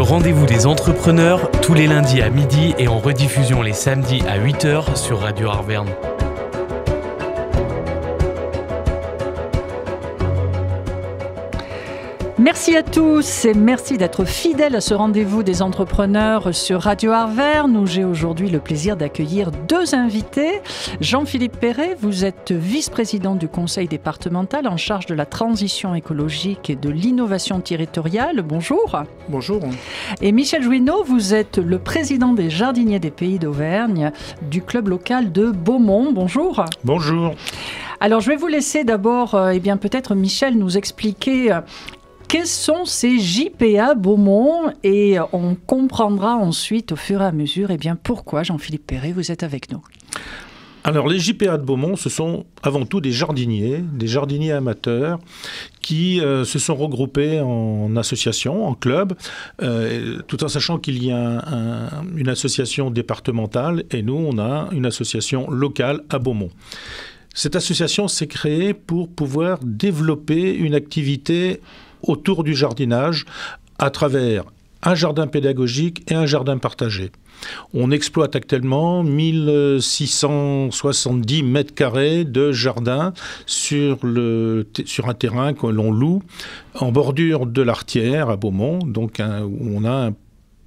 rendez-vous des entrepreneurs, tous les lundis à midi et en rediffusion les samedis à 8 h sur Radio Arverne. Merci à tous et merci d'être fidèles à ce rendez-vous des entrepreneurs sur Radio Arverne où j'ai aujourd'hui le plaisir d'accueillir deux invités. Jean-Philippe Perret, vous êtes vice-président du conseil départemental en charge de la transition écologique et de l'innovation territoriale. Bonjour. Bonjour. Et Michel Jouineau, vous êtes le président des jardiniers des Pays d'Auvergne du club local de Beaumont. Bonjour. Bonjour. Alors je vais vous laisser d'abord, peut-être Michel, nous expliquer quels sont ces JPA Beaumont et on comprendra ensuite au fur et à mesure pourquoi, Jean-Philippe Perret, vous êtes avec nous. Alors les JPA de Beaumont, ce sont avant tout des jardiniers amateurs qui se sont regroupés en associations, en clubs, tout en sachant qu'il y a une association départementale et nous on a une association locale à Beaumont. Cette association s'est créée pour pouvoir développer une activité autour du jardinage à travers un jardin pédagogique et un jardin partagé. On exploite actuellement 1670 mètres carrés de jardin sur un terrain que l'on loue en bordure de l'Artière à Beaumont, donc où on a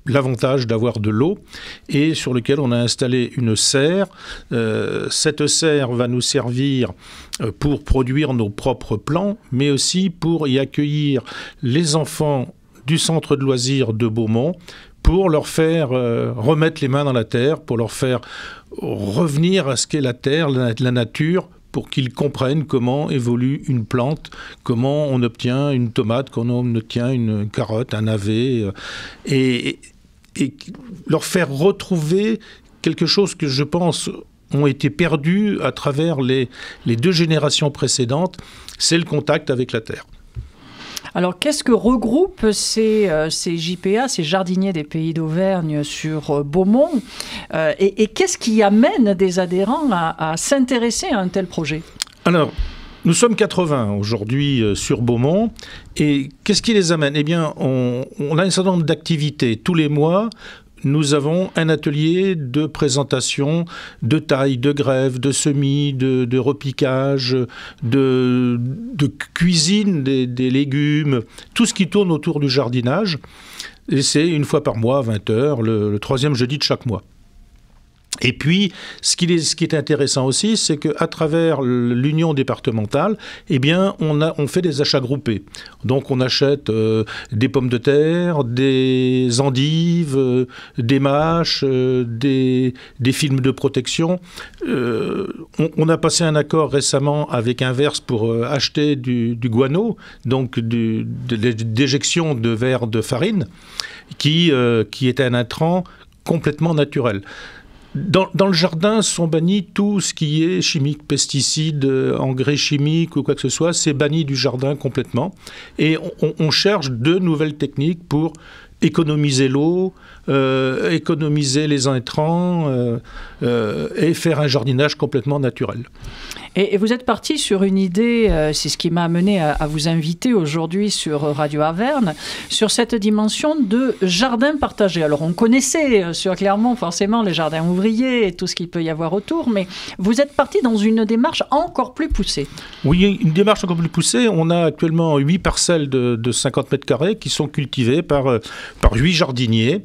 l'avantage d'avoir de l'eau et sur lequel on a installé une serre. Cette serre va nous servir pour produire nos propres plants, mais aussi pour y accueillir les enfants du centre de loisirs de Beaumont pour leur faire remettre les mains dans la terre, pour leur faire revenir à ce qu'est la terre, la nature, pour qu'ils comprennent comment évolue une plante, comment on obtient une tomate, comment on obtient une carotte, un navet, et leur faire retrouver quelque chose que je pense ont été perdus à travers les deux générations précédentes, c'est le contact avec la terre. Alors, qu'est-ce que regroupent ces JPA, ces jardiniers des Pays d'Auvergne sur Beaumont et qu'est-ce qui amène des adhérents à s'intéresser à un tel projet ? Alors, nous sommes 80 aujourd'hui sur Beaumont et qu'est-ce qui les amène ? Eh bien, on a un certain nombre d'activités. Tous les mois, nous avons un atelier de présentation de taille, de grève, de semis, de repiquage, de cuisine des légumes, tout ce qui tourne autour du jardinage. Et c'est une fois par mois, à 20 h, le troisième jeudi de chaque mois. Et puis, ce qui est intéressant aussi, c'est qu'à travers l'union départementale, on fait des achats groupés. Donc, on achète des pommes de terre, des endives, des mâches, des films de protection. On a passé un accord récemment avec Inverse pour acheter du guano, donc d'éjection de verre de farine, qui est un intrant complètement naturel. Dans le jardin sont bannis tout ce qui est chimique, pesticides, engrais chimiques ou quoi que ce soit, c'est banni du jardin complètement. Et on cherche de nouvelles techniques pour économiser l'eau, économiser les intrants et faire un jardinage complètement naturel. Et vous êtes parti sur une idée, c'est ce qui m'a amené à vous inviter aujourd'hui sur Radio Arverne, sur cette dimension de jardin partagé. Alors on connaissait sur Clermont forcément les jardins ouvriers et tout ce qu'il peut y avoir autour, mais vous êtes parti dans une démarche encore plus poussée. Oui, une démarche encore plus poussée. On a actuellement 8 parcelles de 50 mètres carrés qui sont cultivées par 8 jardiniers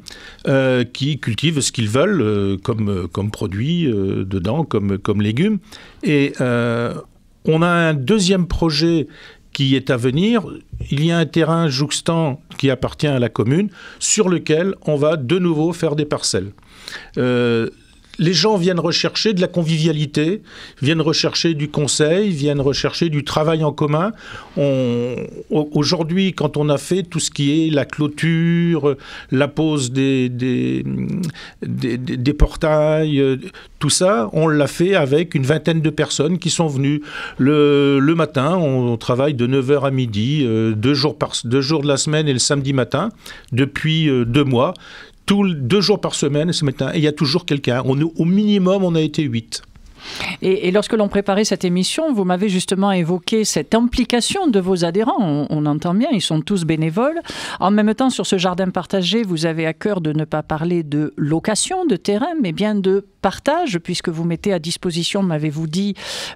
qui cultivent ce qu'ils veulent comme produits dedans, comme légumes. Et on a un deuxième projet qui est à venir. Il y a un terrain jouxtant qui appartient à la commune sur lequel on va de nouveau faire des parcelles. Les gens viennent rechercher de la convivialité, viennent rechercher du conseil, viennent rechercher du travail en commun. Aujourd'hui, quand on a fait tout ce qui est la clôture, la pose des portails, tout ça, on l'a fait avec une vingtaine de personnes qui sont venues. Le matin, on travaille de 9 h à midi, 2 jours de la semaine et le samedi matin, depuis 2 mois. 2 jours par semaine ce matin, et il y a toujours quelqu'un. Au minimum, on a été 8. Et lorsque l'on préparait cette émission, vous m'avez justement évoqué cette implication de vos adhérents. On entend bien, ils sont tous bénévoles. En même temps, sur ce jardin partagé, vous avez à cœur de ne pas parler de location de terrain, mais bien de partage, puisque vous mettez à disposition, m'avez-vous dit,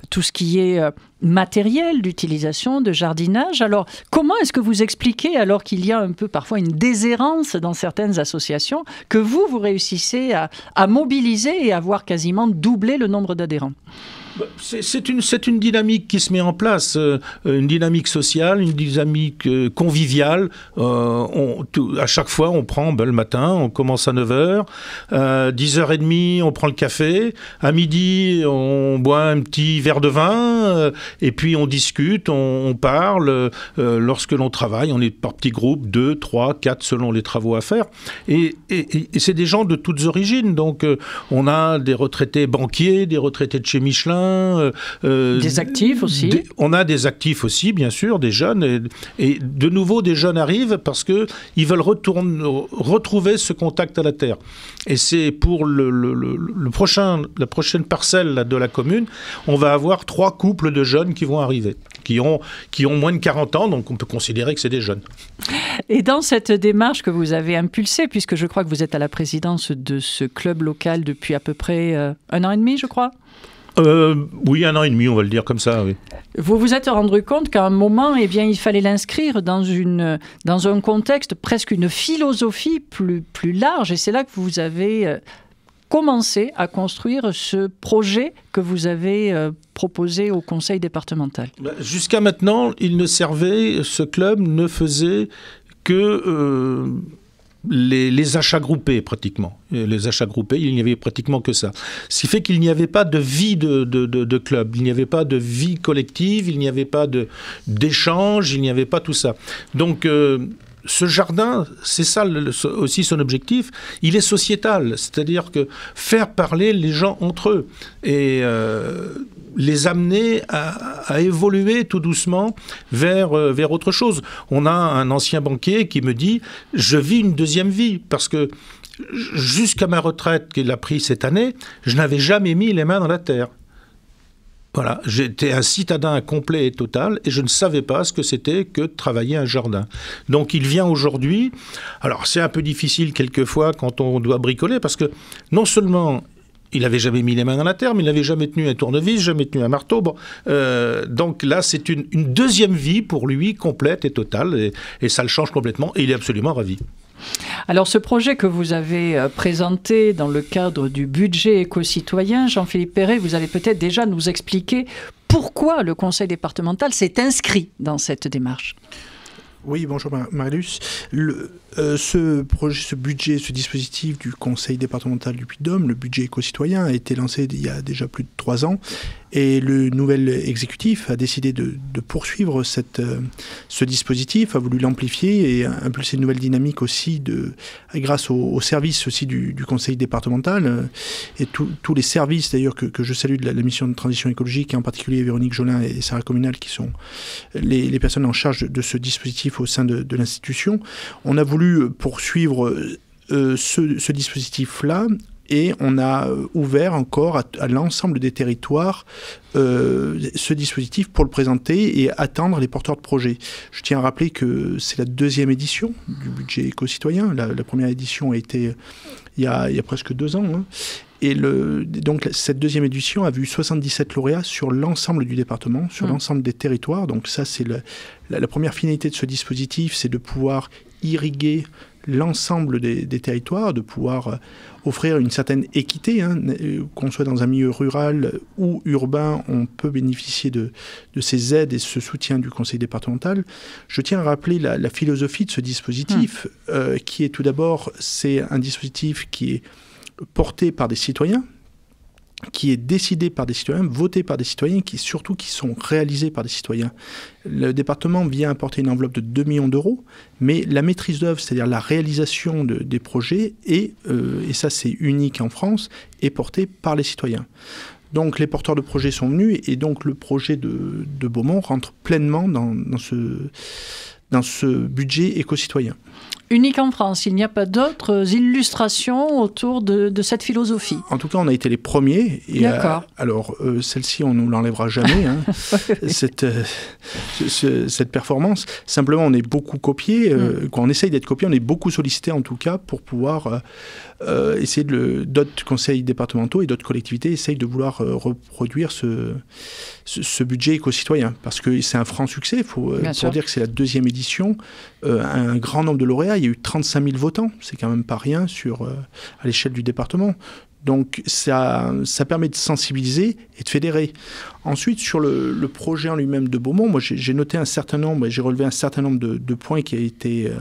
tout ce qui est matériel d'utilisation, de jardinage. Alors, comment est-ce que vous expliquez, alors qu'il y a un peu parfois une déshérence dans certaines associations, que vous réussissez à mobiliser et à voir quasiment doubler le nombre d'adhérents? C'est une dynamique qui se met en place, une dynamique sociale, une dynamique conviviale. À chaque fois, on prend le matin, on commence à 9h, 10h30, on prend le café, à midi, on boit un petit verre de vin, et puis on discute, on parle. Lorsque l'on travaille, on est par petits groupes, 2, 3, 4, selon les travaux à faire. Et c'est des gens de toutes origines. Donc, on a des retraités banquiers, des retraités de chez Michelin, des actifs aussi. On a des actifs aussi, bien sûr, des jeunes. Et de nouveau, des jeunes arrivent parce qu'ils veulent retrouver ce contact à la terre. Et c'est pour la prochaine parcelle là, de la commune, on va avoir 3 couples de jeunes qui vont arriver, qui ont moins de 40 ans, donc on peut considérer que c'est des jeunes. Et dans cette démarche que vous avez impulsée, puisque je crois que vous êtes à la présidence de ce club local depuis à peu près 1 an et demi, je crois. Oui, 1 an et demi, on va le dire comme ça, oui. Vous vous êtes rendu compte qu'à un moment, eh bien, il fallait l'inscrire dans un contexte, presque une philosophie plus large. Et c'est là que vous avez commencé à construire ce projet que vous avez proposé au conseil départemental. Jusqu'à maintenant, ce club ne faisait que... Les achats groupés, pratiquement. Les achats groupés, il n'y avait pratiquement que ça. Ce qui fait qu'il n'y avait pas de vie de club, il n'y avait pas de vie collective, il n'y avait pas d'échange, il n'y avait pas tout ça. Donc, ce jardin, c'est ça aussi son objectif, il est sociétal, c'est-à-dire que faire parler les gens entre eux et les amener à évoluer tout doucement vers autre chose. On a un ancien banquier qui me dit « je vis une deuxième vie » parce que jusqu'à ma retraite qu'il a pris cette année, je n'avais jamais mis les mains dans la terre. Voilà, j'étais un citadin complet et total et je ne savais pas ce que c'était que de travailler un jardin. Donc il vient aujourd'hui. Alors c'est un peu difficile quelquefois quand on doit bricoler parce que non seulement il n'avait jamais mis les mains dans la terre, mais il n'avait jamais tenu un tournevis, jamais tenu un marteau. Bon, donc là, c'est une deuxième vie pour lui, complète et totale, et ça le change complètement, et il est absolument ravi. Alors ce projet que vous avez présenté dans le cadre du budget éco-citoyen, Jean-Philippe Perret, vous allez peut-être déjà nous expliquer pourquoi le conseil départemental s'est inscrit dans cette démarche. Oui, bonjour Marius. Ce projet, ce budget, ce dispositif du conseil départemental du Puy-de-Dôme, le budget éco-citoyen, a été lancé il y a déjà plus de 3 ans. Et le nouvel exécutif a décidé de poursuivre ce dispositif, a voulu l'amplifier et impulser une nouvelle dynamique aussi grâce aux services aussi du conseil départemental. Et tous les services d'ailleurs que je salue de la mission de transition écologique, et en particulier Véronique Jolin et Sarah Communal qui sont les personnes en charge de ce dispositif au sein de l'institution. On a voulu poursuivre ce dispositif-là. Et on a ouvert encore à l'ensemble des territoires ce dispositif pour le présenter et attendre les porteurs de projets. Je tiens à rappeler que c'est la 2e édition du budget éco-citoyen. La première édition a été il y a presque 2 ans. Hein. Et donc cette 2e édition a vu 77 lauréats sur l'ensemble du département, sur l'ensemble des territoires. Donc ça, c'est la première finalité de ce dispositif, c'est de pouvoir irriguer l'ensemble des territoires, de pouvoir offrir une certaine équité, hein, qu'on soit dans un milieu rural ou urbain, on peut bénéficier de ces aides et ce soutien du conseil départemental. Je tiens à rappeler la philosophie de ce dispositif, qui est tout d'abord, c'est un dispositif qui est porté par des citoyens, qui est décidé par des citoyens, voté par des citoyens, qui sont réalisés par des citoyens. Le département vient apporter une enveloppe de 2 millions d'euros, mais la maîtrise d'œuvre, c'est-à-dire la réalisation des projets, et ça c'est unique en France, est portée par les citoyens. Donc les porteurs de projets sont venus, et donc le projet de Beaumont rentre pleinement dans ce budget éco-citoyen. Unique en France, il n'y a pas d'autres illustrations autour de cette philosophie. En tout cas, on a été les premiers. D'accord. Alors, celle-ci, on ne nous l'enlèvera jamais, hein, cette performance. Simplement, on est beaucoup copié. Quand on essaye d'être copié, on est beaucoup sollicité, en tout cas, pour pouvoir essayer d'autres conseils départementaux et d'autres collectivités essayent de vouloir reproduire ce budget éco-citoyen. Parce que c'est un franc succès. Pour dire que c'est la 2e édition, un grand nombre de lauréats. Il y a eu 35 000 votants. C'est quand même pas rien à l'échelle du département. Donc ça permet de sensibiliser et de fédérer. Ensuite, sur le projet en lui-même de Beaumont, moi j'ai noté un certain nombre, j'ai relevé un certain nombre de points qui a été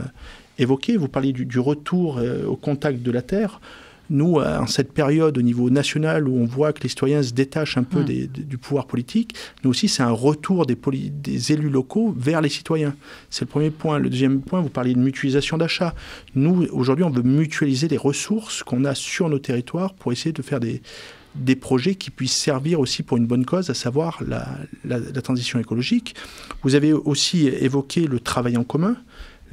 évoqués. Vous parliez du retour au contact de la terre. Nous, en cette période au niveau national où on voit que les citoyens se détachent un peu du pouvoir politique, nous aussi, c'est un retour des élus locaux vers les citoyens. C'est le premier point. Le deuxième point, vous parliez de mutualisation d'achat. Nous, aujourd'hui, on veut mutualiser les ressources qu'on a sur nos territoires pour essayer de faire des projets qui puissent servir aussi pour une bonne cause, à savoir la transition écologique. Vous avez aussi évoqué le travail en commun.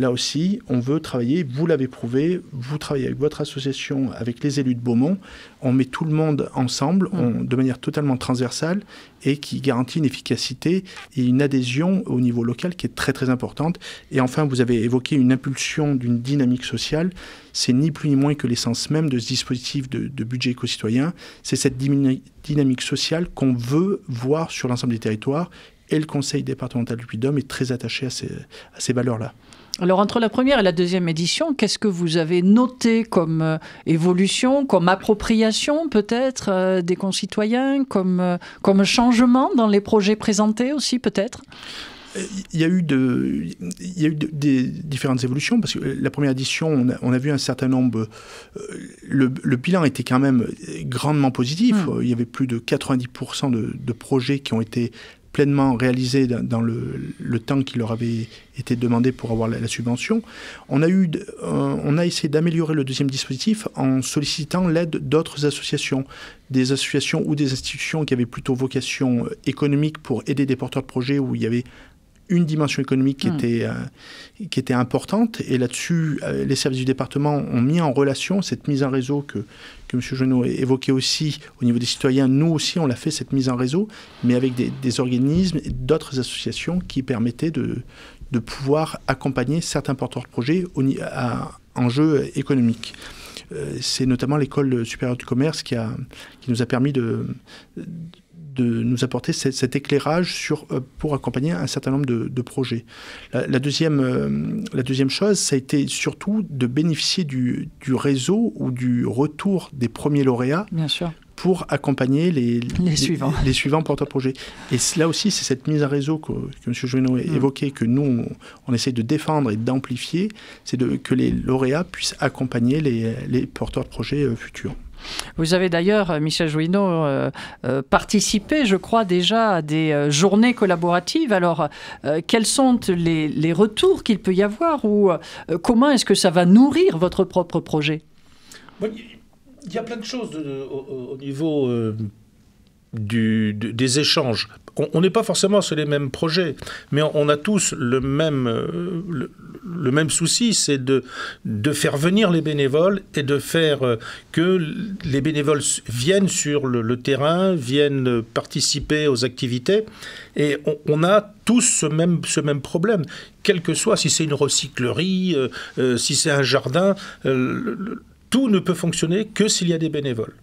Là aussi, on veut travailler, vous l'avez prouvé, vous travaillez avec votre association, avec les élus de Beaumont, on met tout le monde ensemble, de manière totalement transversale et qui garantit une efficacité et une adhésion au niveau local qui est très très importante. Et enfin, vous avez évoqué une impulsion d'une dynamique sociale. C'est ni plus ni moins que l'essence même de ce dispositif de budget éco-citoyen. C'est cette dynamique sociale qu'on veut voir sur l'ensemble des territoires. Et le Conseil départemental du Puy-de-Dôme est très attaché à ces valeurs-là. Alors, entre la première et la 2e édition, qu'est-ce que vous avez noté comme évolution, comme appropriation peut-être des concitoyens, comme changement dans les projets présentés aussi peut-être ? Il y a eu des différentes évolutions, parce que la première édition, on a vu un certain nombre... Le bilan était quand même grandement positif. Il y avait plus de 90% de projets qui ont été pleinement réalisés dans le temps qui leur avait été demandé pour avoir la subvention. On a essayé d'améliorer le 2e dispositif en sollicitant l'aide d'autres associations, des associations ou des institutions qui avaient plutôt vocation économique pour aider des porteurs de projets où il y avait une dimension économique qui était importante. Et là-dessus, les services du département ont mis en relation cette mise en réseau que M. Genot évoquait aussi au niveau des citoyens. Nous aussi, on l'a fait, cette mise en réseau, mais avec des organismes et d'autres associations qui permettaient de pouvoir accompagner certains porteurs de projets à enjeux économiques. C'est notamment l'École supérieure du commerce qui nous a permis de nous apporter cet éclairage pour accompagner un certain nombre de projets. La deuxième chose, ça a été surtout de bénéficier du réseau ou du retour des premiers lauréats. Bien sûr. Pour accompagner les suivants porteurs de projets. Et là aussi, c'est cette mise en réseau que M. Genot évoquait, que nous, on essaie de défendre et d'amplifier, c'est que les lauréats puissent accompagner les porteurs de projets futurs. Vous avez d'ailleurs, Michel Jouinot, participé, je crois, déjà à des journées collaboratives. Alors, quels sont les retours qu'il peut y avoir ou comment est-ce que ça va nourrir votre propre projet ? Il y a plein de choses au niveau des échanges. On n'est pas forcément sur les mêmes projets, mais on a tous le même souci, c'est de faire venir les bénévoles et de faire que les bénévoles viennent sur le terrain, viennent participer aux activités. Et on a tous ce même problème, quel que soit, si c'est une recyclerie, si c'est un jardin, tout ne peut fonctionner que s'il y a des bénévoles.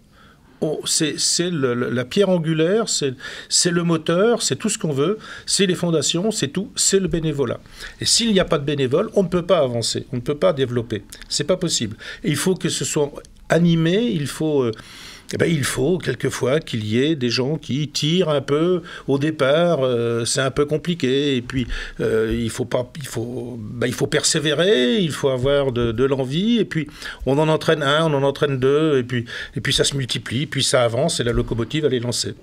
C'est la pierre angulaire, c'est le moteur, c'est tout ce qu'on veut, c'est les fondations, c'est tout, c'est le bénévolat. Et s'il n'y a pas de bénévoles, on ne peut pas avancer, on ne peut pas développer. C'est pas possible. Et il faut que ce soit animé, il faut quelquefois qu'il y ait des gens qui tirent un peu au départ, c'est un peu compliqué, et puis il faut persévérer, il faut avoir de l'envie, et puis on en entraîne un, on en entraîne deux, et puis ça se multiplie, puis ça avance, et la locomotive elle est lancée.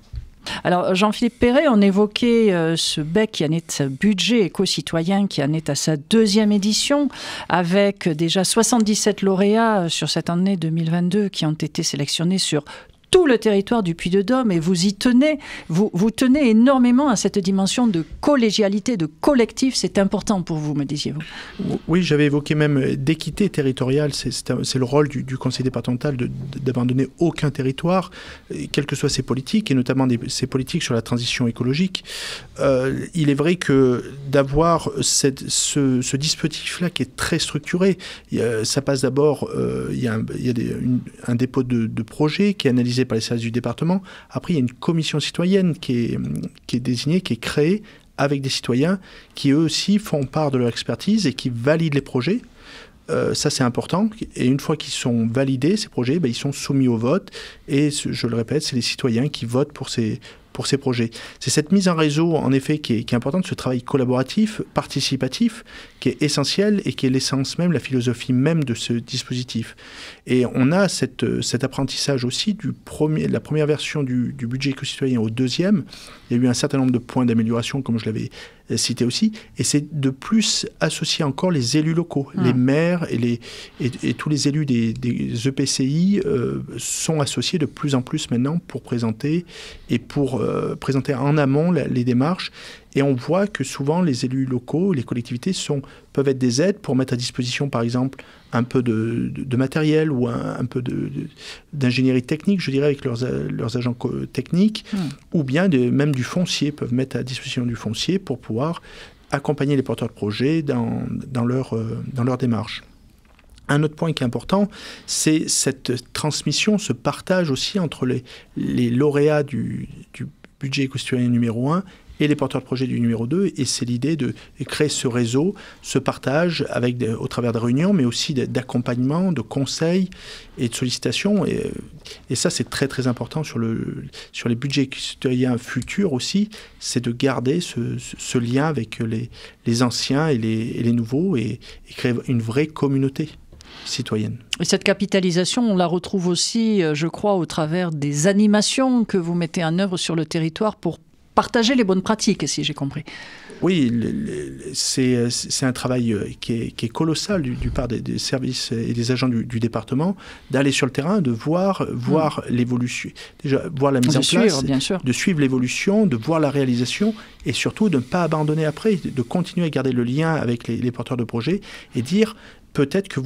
Alors, Jean-Philippe Perret, on évoquait ce BEC qui en est ce budget éco-citoyen qui en est à sa 2e édition, avec déjà 77 lauréats sur cette année 2022 qui ont été sélectionnés sur tout le territoire du Puy-de-Dôme et vous y tenez, vous tenez énormément à cette dimension de collégialité, de collectif. C'est important pour vous, me disiez-vous. Oui, j'avais évoqué même d'équité territoriale. C'est le rôle du conseil départemental d'abandonner aucun territoire, quelles que soient ses politiques, et notamment ses politiques sur la transition écologique. Il est vrai que d'avoir ce dispositif-là qui est très structuré, ça passe d'abord, il y a un dépôt de projet qui est analysé par les services du département. Après, il y a une commission citoyenne qui est désignée, qui est créée avec des citoyens qui, eux aussi, font part de leur expertise et qui valident les projets. Ça, c'est important. Et une fois qu'ils sont validés, ces projets, ils sont soumis au vote. Et, je le répète, c'est les citoyens qui votent pour ces projets. C'est cette mise en réseau, en effet, qui est importante, ce travail collaboratif, participatif, qui est essentiel et qui est l'essence même, la philosophie même de ce dispositif. Et on a cet apprentissage aussi de la première version du budget éco-citoyen au deuxième. Il y a eu un certain nombre de points d'amélioration, comme je l'avais cité aussi, et c'est de plus associer encore les élus locaux, les maires et tous les élus des EPCI sont associés de plus en plus maintenant pour présenter présenter en amont les démarches. Et on voit que souvent les élus locaux, les collectivités peuvent être des aides pour mettre à disposition, par exemple, un peu de matériel ou un peu d'ingénierie technique, je dirais, avec leurs agents techniques, ou bien même du foncier, peuvent mettre à disposition du foncier pour pouvoir accompagner les porteurs de projets dans leur démarche. Un autre point qui est important, c'est cette transmission, ce partage aussi entre les lauréats du budget éco-citoyen numéro 1 et les porteurs de projet du numéro 2. Et c'est l'idée de créer ce réseau, ce partage au travers de réunions, mais aussi d'accompagnement, de conseils et de sollicitations. Et ça, c'est très, très important sur les budgets citoyens futurs aussi, c'est de garder ce lien avec les anciens et les nouveaux et créer une vraie communauté citoyenne. Et cette capitalisation, on la retrouve aussi, je crois, au travers des animations que vous mettez en œuvre sur le territoire pour partager les bonnes pratiques, si j'ai compris. Oui, c'est un travail qui est colossal du part des services et des agents du département, d'aller sur le terrain, de voir l'évolution, déjà voir la mise en place, de suivre l'évolution, de voir la réalisation et surtout de ne pas abandonner après, de continuer à garder le lien avec les porteurs de projets et dire peut-être que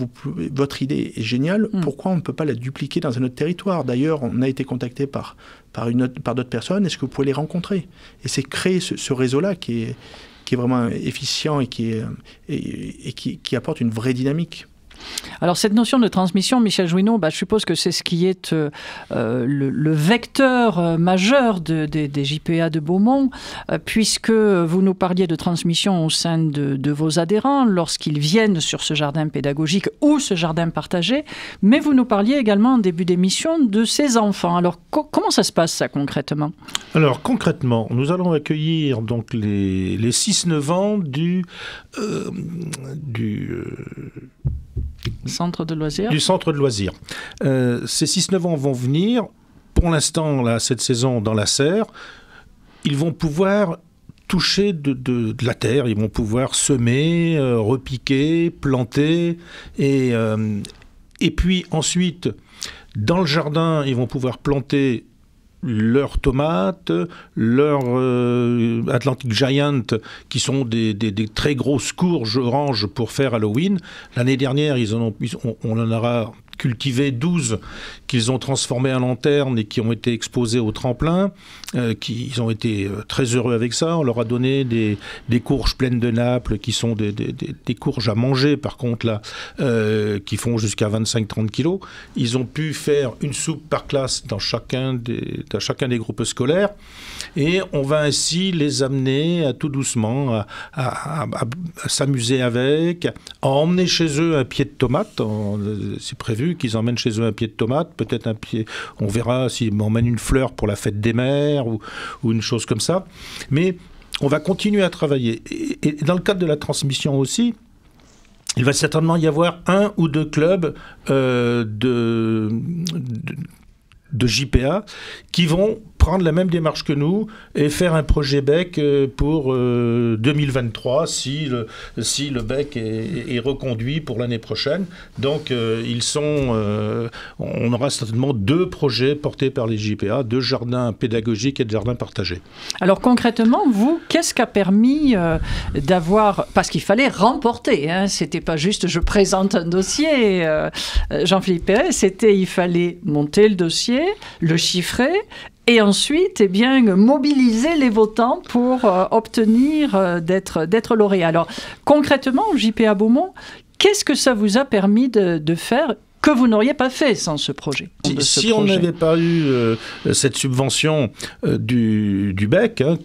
votre idée est géniale, pourquoi on ne peut pas la dupliquer dans un autre territoire? D'ailleurs, on a été contacté par d'autres personnes, est-ce que vous pouvez les rencontrer? Et c'est créer ce réseau-là qui est vraiment efficient et qui apporte une vraie dynamique. Alors cette notion de transmission, Michel Jouineau, je suppose que c'est ce qui est le vecteur majeur des JPA de Beaumont, puisque vous nous parliez de transmission au sein de vos adhérents lorsqu'ils viennent sur ce jardin pédagogique ou ce jardin partagé, mais vous nous parliez également en début d'émission de ces enfants. Alors comment ça se passe ça concrètement? Alors concrètement, nous allons accueillir donc les 6-9 ans du centre de loisirs. Du centre de loisirs. Ces 6-9 ans vont venir, pour l'instant, là, cette saison, dans la serre. Ils vont pouvoir toucher de la terre, ils vont pouvoir semer, repiquer, planter. Et puis ensuite, dans le jardin, ils vont pouvoir planter leurs tomates, leurs Atlantic Giant, qui sont des très grosses courges oranges pour faire Halloween. L'année dernière, on en aura cultivé 12 qu'ils ont transformés en lanternes et qui ont été exposés au tremplin. Ils ont été très heureux avec ça. On leur a donné des courges pleines de naples qui sont des courges à manger, par contre, là, qui font jusqu'à 25-30 kilos. Ils ont pu faire une soupe par classe dans chacun des groupes scolaires. Et on va ainsi les amener tout doucement à s'amuser avec, à emmener chez eux un pied de tomate. C'est prévu qu'ils emmènent chez eux un pied de tomate, peut-être un pied, on verra s'ils m'emmènent une fleur pour la fête des mères ou une chose comme ça. Mais on va continuer à travailler. Et dans le cadre de la transmission aussi, il va certainement y avoir 1 ou 2 clubs de JPA qui vont prendre la même démarche que nous et faire un projet BEC pour 2023 si le BEC est reconduit pour l'année prochaine. Donc on aura certainement 2 projets portés par les JPA, 2 jardins pédagogiques et de jardins partagés. Alors concrètement, vous, qu'est-ce qui a permis d'avoir... Parce qu'il fallait remporter, hein, c'était pas juste je présente un dossier, Jean-Philippe Perret, il fallait monter le dossier, le chiffrer, et ensuite, eh bien, mobiliser les votants pour obtenir d'être lauréat. Alors, concrètement, JPA Beaumont, qu'est-ce que ça vous a permis de faire que vous n'auriez pas fait sans ce projet? Si on n'avait pas eu cette subvention du BEC, hein,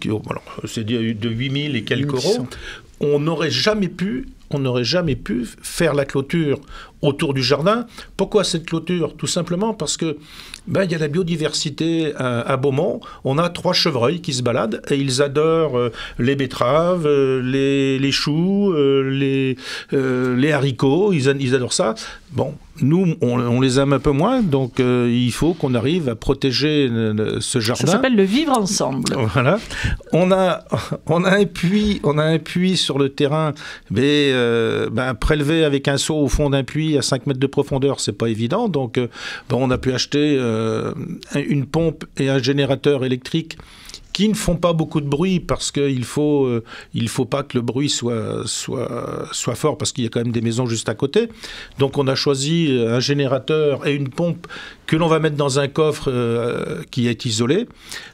c'est de 8 000 et quelques euros, on n'aurait jamais pu faire la clôture autour du jardin. Pourquoi cette clôture? Tout simplement parce que il y a la biodiversité à Beaumont. On a 3 chevreuils qui se baladent et ils adorent les betteraves, les choux, les haricots. Ils adorent ça. Bon, nous, on les aime un peu moins, donc il faut qu'on arrive à protéger ce jardin. Ça s'appelle le vivre ensemble. Voilà. On a un puits sur le terrain, mais prélevé avec un seau au fond d'un puits à 5 mètres de profondeur, c'est pas évident. Donc, on a pu acheter une pompe et un générateur électrique qui ne font pas beaucoup de bruit parce qu'il faut pas que le bruit soit fort parce qu'il y a quand même des maisons juste à côté. Donc on a choisi un générateur et une pompe que l'on va mettre dans un coffre qui est isolé.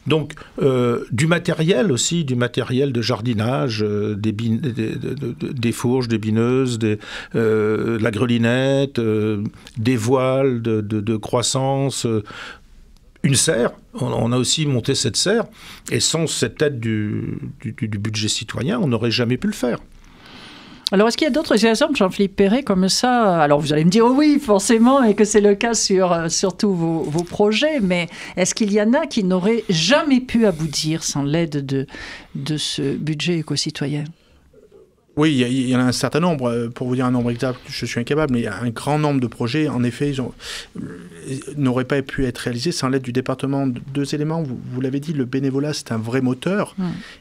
Donc du matériel de jardinage, des fourches, des bineuses, la grelinette, des voiles de croissance, une serre. On a aussi monté cette serre, et sans cette aide du budget citoyen, on n'aurait jamais pu le faire. Alors, est-ce qu'il y a d'autres exemples, Jean-Philippe Perret, comme ça? Alors, vous allez me dire oui, forcément, et que c'est le cas sur tous vos projets, mais est-ce qu'il y en a qui n'auraient jamais pu aboutir sans l'aide de ce budget éco-citoyen? Oui, il y en a un certain nombre. Pour vous dire un nombre exact, je suis incapable, mais il y a un grand nombre de projets, en effet, n'auraient pas pu être réalisés sans l'aide du département. 2 éléments, vous l'avez dit, le bénévolat, c'est un vrai moteur,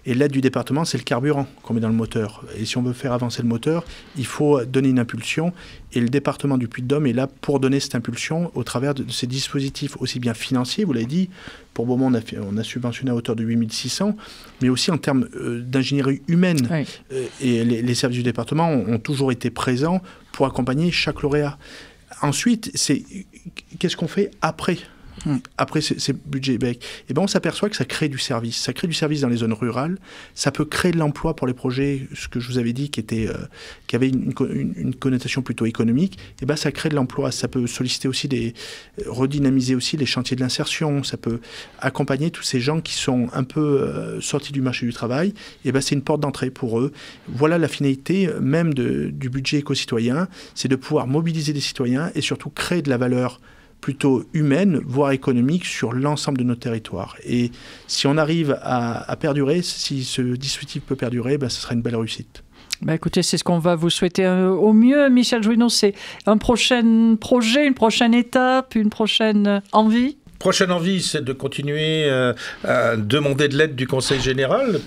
et l'aide du département, c'est le carburant qu'on met dans le moteur. Et si on veut faire avancer le moteur, il faut donner une impulsion, et le département du Puy-de-Dôme est là pour donner cette impulsion au travers de ces dispositifs, aussi bien financiers, vous l'avez dit. Pour Beaumont, on a subventionné à hauteur de 8 600, mais aussi en termes d'ingénierie humaine. Oui. Et les services du département ont toujours été présents pour accompagner chaque lauréat. Ensuite, qu'est-ce qu'on fait après ces budgets BEC? Eh ben, on s'aperçoit que ça crée du service. Ça crée du service dans les zones rurales. Ça peut créer de l'emploi pour les projets, ce que je vous avais dit, qui avait une connotation plutôt économique. Eh ben, ça crée de l'emploi. Ça peut solliciter aussi redynamiser aussi les chantiers de l'insertion. Ça peut accompagner tous ces gens qui sont un peu sortis du marché du travail. Eh ben, c'est une porte d'entrée pour eux. Voilà la finalité même du budget éco-citoyen. C'est de pouvoir mobiliser des citoyens et surtout créer de la valeur plutôt humaine, voire économique, sur l'ensemble de notre territoire. Et si on arrive à perdurer, si ce dispositif peut perdurer, ce sera une belle réussite. Écoutez, c'est ce qu'on va vous souhaiter au mieux. Michel Jouinot, c'est un prochain projet, une prochaine étape, une prochaine envie? Prochaine envie, c'est de continuer à demander de l'aide du Conseil général,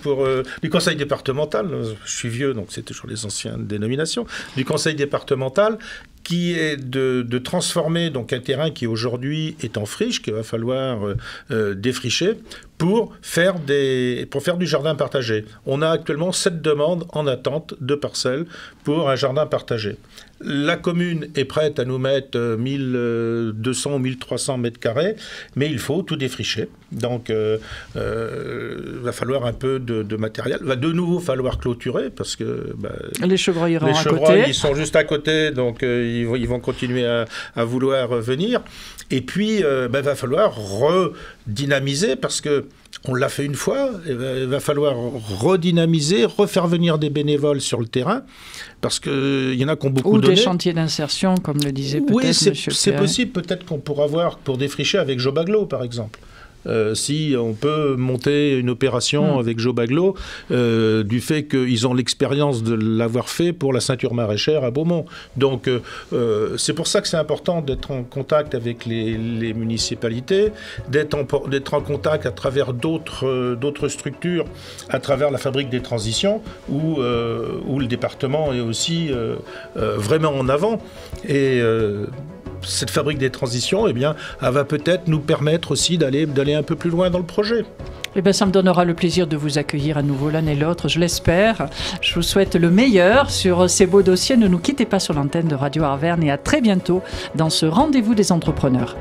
du Conseil départemental, je suis vieux, donc c'est toujours les anciennes dénominations, du Conseil départemental, qui est de transformer donc un terrain qui aujourd'hui est en friche, qu'il va falloir défricher, pour faire du jardin partagé. On a actuellement 7 demandes en attente de parcelles pour un jardin partagé. La commune est prête à nous mettre 1200 ou 1300 mètres carrés, mais il faut tout défricher. Donc, va falloir un peu de matériel. Va de nouveau falloir clôturer, parce que les chevreuils iront à côté. Les chevreuils, ils sont juste à côté, donc ils vont continuer à vouloir venir. Et puis, va falloir redynamiser, parce que on l'a fait une fois, il va falloir redynamiser, refaire venir des bénévoles sur le terrain, parce qu'il y en a qui ont beaucoup donné. Ou des chantiers d'insertion, comme le disait peut-être M. Perret. C'est possible, peut-être qu'on pourra voir pour défricher avec Jobaglo, par exemple. si on peut monter une opération avec Joe Baglo, du fait qu'ils ont l'expérience de l'avoir fait pour la ceinture maraîchère à Beaumont. Donc c'est pour ça que c'est important d'être en contact avec les municipalités, d'être en contact à travers d'autres structures, à travers la Fabrique des transitions, où le département est aussi vraiment en avant. Et cette Fabrique des transitions, eh bien, elle va peut-être nous permettre aussi d'aller un peu plus loin dans le projet. Eh bien, ça me donnera le plaisir de vous accueillir à nouveau l'un et l'autre, je l'espère. Je vous souhaite le meilleur sur ces beaux dossiers. Ne nous quittez pas sur l'antenne de Radio Arverne et à très bientôt dans ce rendez-vous des entrepreneurs.